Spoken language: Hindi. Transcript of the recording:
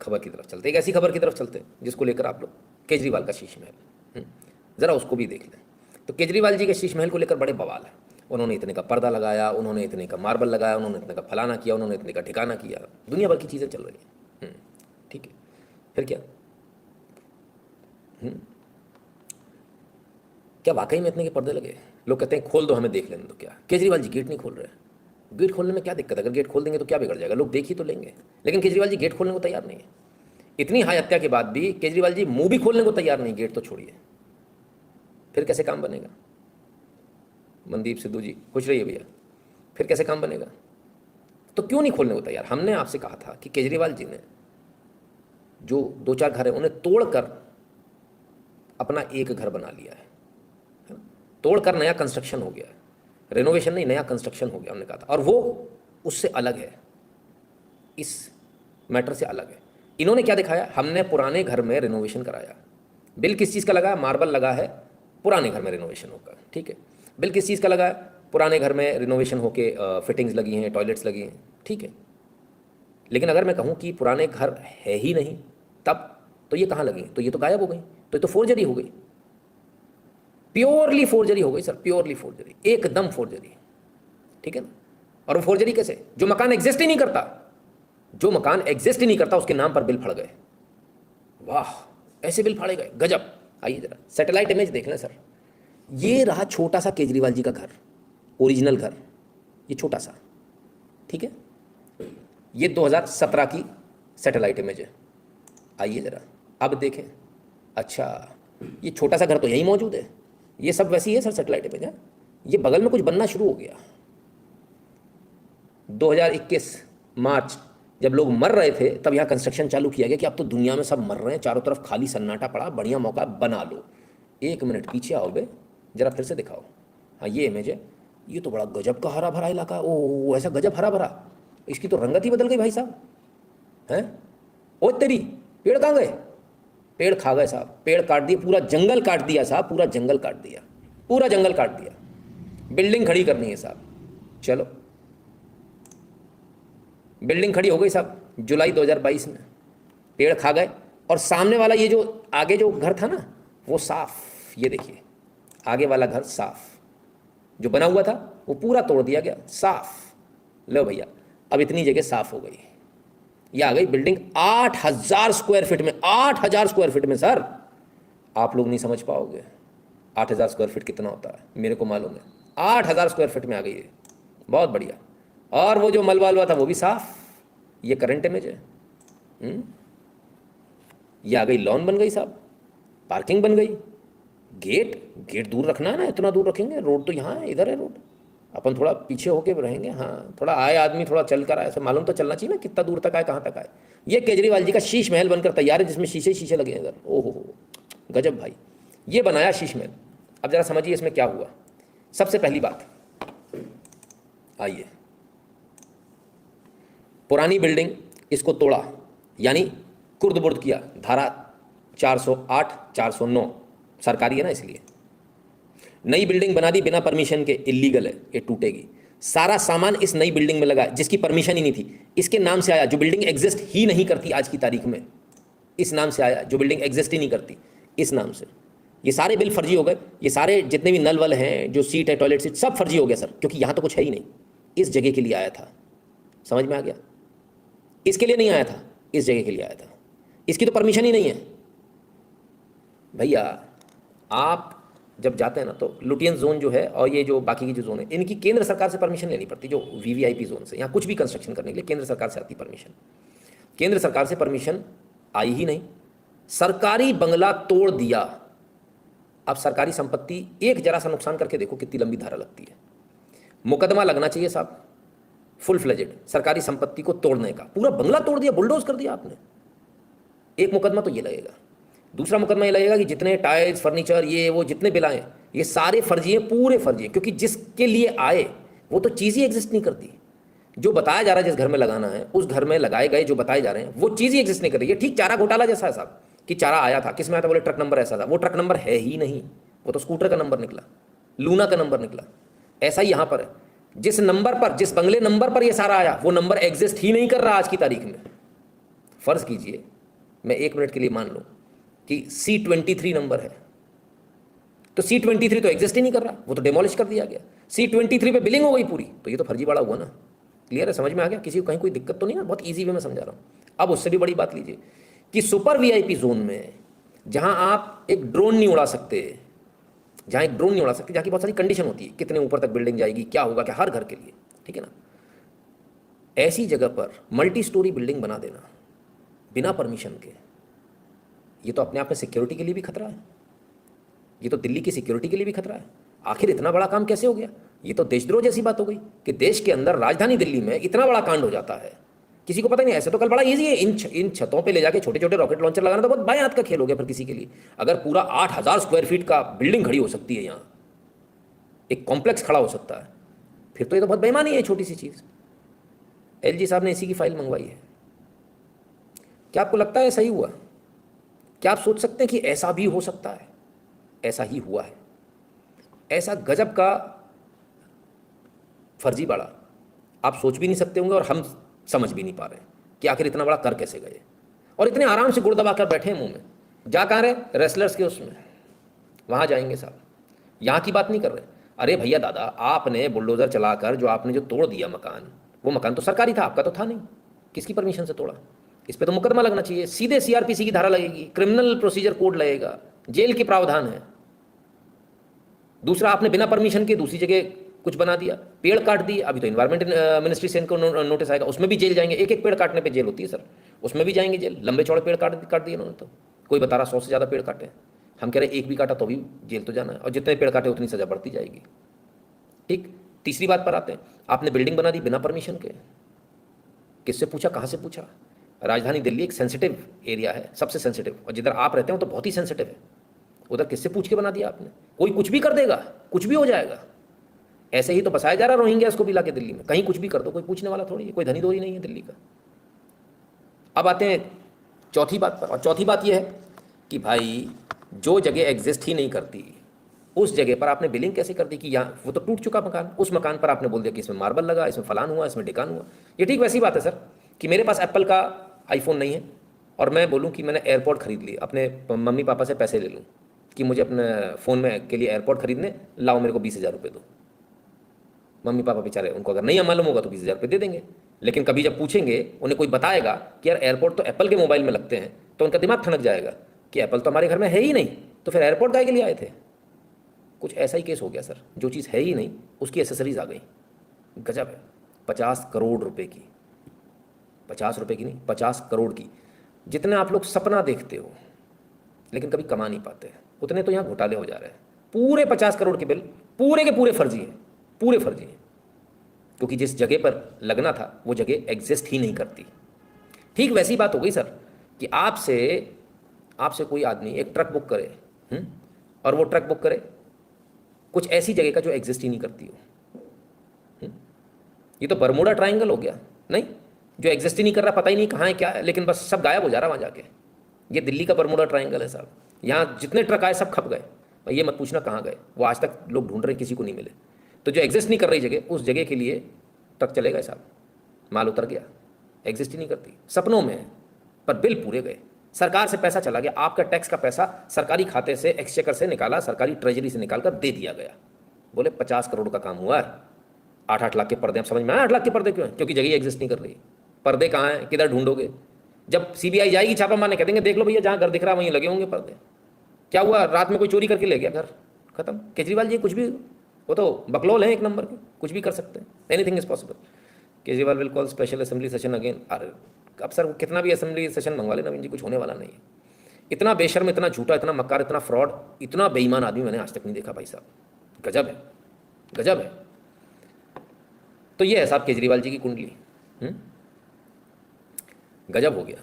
खबर की तरफ चलते, एक ऐसी खबर की तरफ चलते हैं जिसको लेकर आप लोग, केजरीवाल का शीश महल, ज़रा उसको भी देख लें। तो केजरीवाल जी के शीश महल को लेकर बड़े बवाल है। उन्होंने इतने का पर्दा लगाया, उन्होंने इतने का मार्बल लगाया, उन्होंने इतने का फलाना किया, उन्होंने इतने का ठिकाना किया, दुनिया भर की चीज़ें चल रही हैं। ठीक है, फिर क्या? क्या वाकई में इतने के पर्दे लगे? लोग कहते हैं खोल दो हमें देख लेने दो। क्या केजरीवाल जी गेट नहीं खोल रहे? गेट खोलने में क्या दिक्कत है? अगर गेट खोल देंगे तो क्या बिगड़ जाएगा? लोग देख ही तो लेंगे। लेकिन केजरीवाल जी गेट खोलने को तैयार नहीं है। इतनी हाई हत्या के बाद भी केजरीवाल जी मुंह भी खोलने को तैयार नहीं, गेट तो छोड़िए। फिर कैसे काम बनेगा? मनदीप सिद्धू जी खुश रहिए भैया। फिर कैसे काम बनेगा? तो क्यों नहीं खोलने को तैयार? हमने आपसे कहा था कि केजरीवाल जी ने जो 2-4 घर है उन्हें तोड़कर अपना एक घर बना लिया है। तोड़कर नया कंस्ट्रक्शन हो गया है, रेनोवेशन नहीं, नया कंस्ट्रक्शन हो गया हमने कहा था। और वो उससे अलग है, इस मैटर से अलग है। इन्होंने क्या दिखाया? हमने पुराने घर में रेनोवेशन कराया। बिल किस चीज़ का लगा? मार्बल लगा है, पुराने घर में रेनोवेशन होगा। ठीक है, बिल किस चीज़ का लगा है? पुराने घर में रिनोवेशन होके फिटिंग्स लगी हैं, टॉयलेट्स लगी हैं। ठीक है, लेकिन अगर मैं कहूँ कि पुराने घर है ही नहीं तब तो ये कहाँ लगी? तो ये तो गायब हो गई, तो ये तो फोर्जरी हो गई, प्योरली फोर्जरी हो गई सर, प्योरली फोर्जरी, एकदम फोर्जरी। ठीक है ना? और वो फोर्जरी कैसे? जो मकान एग्जिस्ट ही नहीं करता, जो मकान एग्जिस्ट ही नहीं करता उसके नाम पर बिल फड़ गए। वाह, ऐसे बिल फाड़े गए, गजब। आइए जरा सैटेलाइट इमेज देख लें सर। ये रहा छोटा सा केजरीवाल जी का घर, ओरिजिनल घर, ये छोटा सा। ठीक है, ये 2017 की सैटेलाइट इमेज है। आइए जरा अब देखें। अच्छा, ये छोटा सा घर तो यहीं मौजूद है, ये सब वैसी है सर सैटेलाइट इमेज है। ये बगल में कुछ बनना शुरू हो गया। 2021 मार्च जब लोग मर रहे थे तब यहाँ कंस्ट्रक्शन चालू किया गया कि अब तो दुनिया में सब मर रहे हैं, चारों तरफ खाली सन्नाटा पड़ा, बढ़िया मौका बना लो। 1 मिनट पीछे आओ बे, जरा फिर से दिखाओ। हाँ, ये इमेज है। ये तो बड़ा गजब का हरा भरा इलाका। ओ ऐसा गजब हरा भरा, इसकी तो रंगत ही बदल गई भाई साहब। हैं ओ तेरी, पेड़ कहाँ गए? पेड़ खा गए साहब, पेड़ काट दिए, पूरा जंगल काट दिया साहब, पूरा जंगल काट दिया, पूरा जंगल काट दिया। बिल्डिंग खड़ी करनी है साहब, चलो बिल्डिंग खड़ी हो गई साहब जुलाई 2022 में, पेड़ खा गए। और सामने वाला ये जो आगे जो घर था ना वो साफ, ये देखिए आगे वाला घर साफ जो बना हुआ था वो पूरा तोड़ दिया गया, साफ। लो भैया, अब इतनी जगह साफ हो गई। ये आ गई बिल्डिंग 8000 स्क्वायर फीट में, 8000 स्क्वायर फीट में सर। आप लोग नहीं समझ पाओगे 8000 स्क्वायर फीट कितना होता है, मेरे को मालूम है। 8000 स्क्वायर फीट में आ गई है, बहुत बढ़िया। और वो जो मलबा वलबा था वो भी साफ। ये करंट इमेज है। ये आ गई लॉन बन गई साहब, पार्किंग बन गई। गेट दूर रखना है ना, इतना दूर रखेंगे? रोड तो यहाँ है, इधर है रोड, अपन थोड़ा पीछे होके रहेंगे। हाँ, थोड़ा आए आदमी थोड़ा चल कर आए, ऐसे मालूम तो चलना चाहिए ना कितना दूर तक आए, कहाँ तक आए। ये केजरीवाल जी का शीश महल बनकर तैयार है जिसमें शीशे शीशे लगे हैं इधर। ओहो गजब भाई, ये बनाया शीश महल। अब जरा समझिए इसमें क्या हुआ। सबसे पहली बात, आइए, पुरानी बिल्डिंग इसको तोड़ा, यानी कुर्द बुर्द किया। धारा 408 409 सरकारी है ना, इसलिए नई बिल्डिंग बना दी बिना परमिशन के, इलीगल है, ये टूटेगी। सारा सामान इस नई बिल्डिंग में लगा जिसकी परमिशन ही नहीं थी, इसके नाम से आया, जो बिल्डिंग एग्जिस्ट ही नहीं करती आज की तारीख में, इस नाम से आया, जो बिल्डिंग एग्जिस्ट ही नहीं करती, इस नाम से। ये सारे बिल फर्जी हो गए, ये सारे जितने भी नल वल हैं, जो सीट है, टॉयलेट सीट, सब फर्जी हो गया सर, क्योंकि यहाँ तो कुछ है ही नहीं। इस जगह के लिए आया था, समझ में आ गया? इसके लिए नहीं आया था, इस जगह के लिए आया था। इसकी तो परमिशन ही नहीं है भैया। आप जब जाते हैं ना तो लुटियन जोन जो है और ये जो बाकी की जो जोन है, इनकी केंद्र सरकार से परमिशन लेनी पड़ती। जो वीवीआईपी जोन से यहाँ कुछ भी कंस्ट्रक्शन करने के लिए केंद्र सरकार से आती परमिशन। केंद्र सरकार से परमिशन आई ही नहीं, सरकारी बंगला तोड़ दिया। अब सरकारी संपत्ति एक जरा सा नुकसान करके देखो कितनी लंबी धारा लगती है। मुकदमा लगना चाहिए साहब, फुल फ्लेजेड, सरकारी संपत्ति को तोड़ने का। पूरा बंगला तोड़ दिया, बुलडोज कर दिया आपने। एक मुकदमा तो ये लगेगा। दूसरा मुकदमा ये लगेगा कि जितने टाइल्स, फर्नीचर, ये वो जितने बिल आए, ये सारे फर्जी हैं, पूरे फर्जी हैं, क्योंकि जिसके लिए आए वो तो चीज़ ही एग्जिस्ट नहीं करती। जो बताया जा रहा है जिस घर में लगाना है, उस घर में लगाए गए जो बताए जा रहे हैं वो चीज़ ही एग्जिस्ट नहीं कर रही है। ठीक चारा घोटाला जैसा है साहब, कि चारा आया था, किस में आया था? बोले ट्रक नंबर ऐसा था, वो ट्रक नंबर है ही नहीं, वो तो स्कूटर का नंबर निकला, लूना का नंबर निकला। ऐसा ही यहाँ पर है, जिस नंबर पर, जिस बंगले नंबर पर ये सारा आया वो नंबर एग्जिस्ट ही नहीं कर रहा आज की तारीख में। फर्ज कीजिए मैं 1 मिनट के लिए मान लूँ कि C23 नंबर है, तो C23 तो एग्जिस्ट ही नहीं कर रहा, वो तो डेमोलिश कर दिया गया। C23 पे बिलिंग हो गई पूरी, तो ये तो फर्जीवाड़ा हुआ ना। क्लियर है, समझ में आ गया? किसी को कहीं कोई दिक्कत तो नहीं ना? बहुत ईजी वे में समझा रहा हूँ। अब उससे भी बड़ी बात लीजिए कि सुपर वीआईपी जोन में जहाँ आप एक ड्रोन नहीं उड़ा सकते, जहाँ एक ड्रोन नहीं उड़ा सकते, जहाँ की बहुत सारी कंडीशन होती है, कितने ऊपर तक बिल्डिंग जाएगी, क्या होगा, क्या, हर घर के लिए, ठीक है ना। ऐसी जगह पर मल्टी स्टोरी बिल्डिंग बना देना बिना परमिशन के, ये तो अपने आप में सिक्योरिटी के लिए भी खतरा है, ये तो दिल्ली की सिक्योरिटी के लिए भी खतरा है। आखिर इतना बड़ा काम कैसे हो गया? ये तो देशद्रोह जैसी बात हो गई कि देश के अंदर राजधानी दिल्ली में इतना बड़ा कांड हो जाता है, किसी को पता नहीं। ऐसे तो कल बड़ा इजी है, इन छतों पे ले जाके छोटे छोटे रॉकेट लॉन्चर लगाना तो बहुत बाएं हाथ का खेल हो गया फिर किसी के लिए। अगर पूरा 8,000 स्क्वायर फीट का बिल्डिंग खड़ी हो सकती है, यहाँ एक कॉम्प्लेक्स खड़ा हो सकता है, फिर तो ये तो बहुत बेईमानी है छोटी सी चीज़। एलजी साहब ने इसी की फाइल मंगवाई है। क्या आपको लगता है सही हुआ? क्या आप सोच सकते हैं कि ऐसा भी हो सकता है? ऐसा ही हुआ है। ऐसा गजब का फर्जीवाड़ा आप सोच भी नहीं सकते होंगे, और हम समझ भी नहीं पा रहे कि आखिर इतना बड़ा कर कैसे गए, और इतने आराम से गुड़ दबा कर बैठे हैं मुंह में। जा कहाँ रहे? रेसलर्स के उसमें, वहाँ जाएंगे साहब, यहाँ की बात नहीं कर रहे। अरे भैया दादा, आपने बुलडोजर चलाकर जो आपने जो तोड़ दिया मकान, वो मकान तो सरकारी था, आपका तो था नहीं, किसकी परमिशन से तोड़ा? इस पर तो मुकदमा लगना चाहिए, सीधे सीआरपीसी की धारा लगेगी, क्रिमिनल प्रोसीजर कोड लगेगा, जेल के प्रावधान है। दूसरा, आपने बिना परमिशन के दूसरी जगह कुछ बना दिया, पेड़ काट दिए, अभी तो इन्वायरमेंट मिनिस्ट्री से इनको नोटिस आएगा, उसमें भी जेल जाएंगे। एक एक पेड़ काटने पे जेल होती है सर, उसमें भी जाएंगे जेल। लंबे चौड़े पेड़ काट दिए उन्होंने, तो कोई बता रहा 100 से ज़्यादा पेड़ काटे, हम कह रहे एक भी काटा तो भी जेल तो जाना है, और जितने पेड़ काटे उतनी सज़ा बढ़ती जाएगी। ठीक, तीसरी बात पर आते हैं, आपने बिल्डिंग बना दी बिना परमिशन के, किससे पूछा, कहाँ से पूछा? राजधानी दिल्ली एक सेंसिटिव एरिया है, सबसे सेंसिटिव, और जिधर आप रहते हो तो बहुत ही सेंसिटिव है, उधर किससे पूछ के बना दिया आपने? कोई कुछ भी कर देगा, कुछ भी हो जाएगा। ऐसे ही तो बसाया जा रहा रोहिंग्या को भी लाके दिल्ली में, कहीं कुछ भी कर दो, कोई पूछने वाला थोड़ी है, कोई धनी दोरी नहीं है दिल्ली का। अब आते हैं चौथी बात पर, और चौथी बात यह है कि भाई जो जगह एग्जिस्ट ही नहीं करती, उस जगह पर आपने बिलिंग कैसे कर दी कि यहाँ वो तो टूट चुका मकान, उस मकान पर आपने बोल दिया कि इसमें मार्बल लगा, इसमें फलान हुआ, इसमें ढिकान हुआ। ये ठीक वैसी बात है सर कि मेरे पास एप्पल का आईफोन नहीं है, और मैं बोलूँ कि मैंने एयरपोर्ट खरीद ली, अपने मम्मी पापा से पैसे ले लूँ कि मुझे अपने फ़ोन में के लिए एयरपोर्ट खरीदने, लाओ मेरे को 20,000 रुपये दो। मम्मी पापा बेचारे, उनको अगर नहीं मालूम होगा तो 20,000 रुपये दे देंगे, लेकिन कभी जब पूछेंगे, उन्हें कोई बताएगा कि यार एयरपोर्ट तो एप्पल के मोबाइल में लगते हैं, तो उनका दिमाग ठनक जाएगा कि एप्पल तो हमारे घर में है ही नहीं, तो फिर एयरपोर्ट काहे के लिए आए थे? कुछ ऐसा ही केस हो गया सर, जो चीज़ है ही नहीं उसकी एसेसरीज आ गई। गजब है। 50 करोड़ रुपए की, 50 रुपए की नहीं, 50 करोड़ की, जितने आप लोग सपना देखते हो लेकिन कभी कमा नहीं पाते, उतने तो यहाँ घोटाले हो जा रहे हैं। पूरे 50 करोड़ के बिल पूरे के पूरे फर्जी हैं, पूरे फर्जी हैं, क्योंकि जिस जगह पर लगना था वो जगह एग्जिस्ट ही नहीं करती। ठीक वैसी बात हो गई सर कि आपसे कोई आदमी एक ट्रक बुक करे, और वो ट्रक बुक करे कुछ ऐसी जगह का जो एग्जिस्ट ही नहीं करती हो। ये तो बरमूडा ट्रायंगल हो गया, नहीं, जो एग्जिस्ट ही नहीं कर रहा, पता ही नहीं कहाँ है क्या है, लेकिन बस सब गायब हो जा रहा वहाँ जाके। ये दिल्ली का बरमूडा ट्रायंगल है साहब, यहाँ जितने ट्रक आए सब खप गए, ये मत पूछना कहाँ गए, वो आज तक लोग ढूंढ रहे, किसी को नहीं मिले। तो जो एग्जिस्ट नहीं कर रही जगह, उस जगह के लिए ट्रक चलेगा साहब, माल उतर गया, एग्जिस्ट ही नहीं करती, सपनों में है, पर बिल पूरे गए, सरकार से पैसा चला गया, आपका टैक्स का पैसा सरकारी खाते से, एक्सचेकर से निकाला, सरकारी ट्रेजरी से निकाल कर दे दिया गया। बोले 50 करोड़ का काम हुआ है, 8-8 लाख के पर्दे। आप समझ में आए 8 लाख के पर्दे क्यों हैं? क्योंकि जगह एग्जिस्ट नहीं कर रही। पर्दे कहाँ हैं, किधर ढूंढोगे? जब सीबीआई जाएगी छापा मारने, कह देंगे देख लो भैया, जहाँ घर दिख रहा है वहीं लगे होंगे पर्दे। क्या हुआ, रात में कोई चोरी करके ले गया घर, खत्म। केजरीवाल जी कुछ भी, वो तो बकलोल है एक नंबर के, कुछ भी कर सकते हैं, anything is possible. Kejriwal will call special assembly session again. अरे अब सर कितना भी असेंबली सेशन मंगवा ले नवीन जी, कुछ होने वाला नहीं है। इतना बेशर्म, इतना झूठा, इतना मक्कार, इतना फ्रॉड, इतना बेईमान आदमी मैंने आज तक नहीं देखा भाई साहब। गजब है, गजब है। तो ये है साहब केजरीवाल जी की कुंडली, गजब हो गया।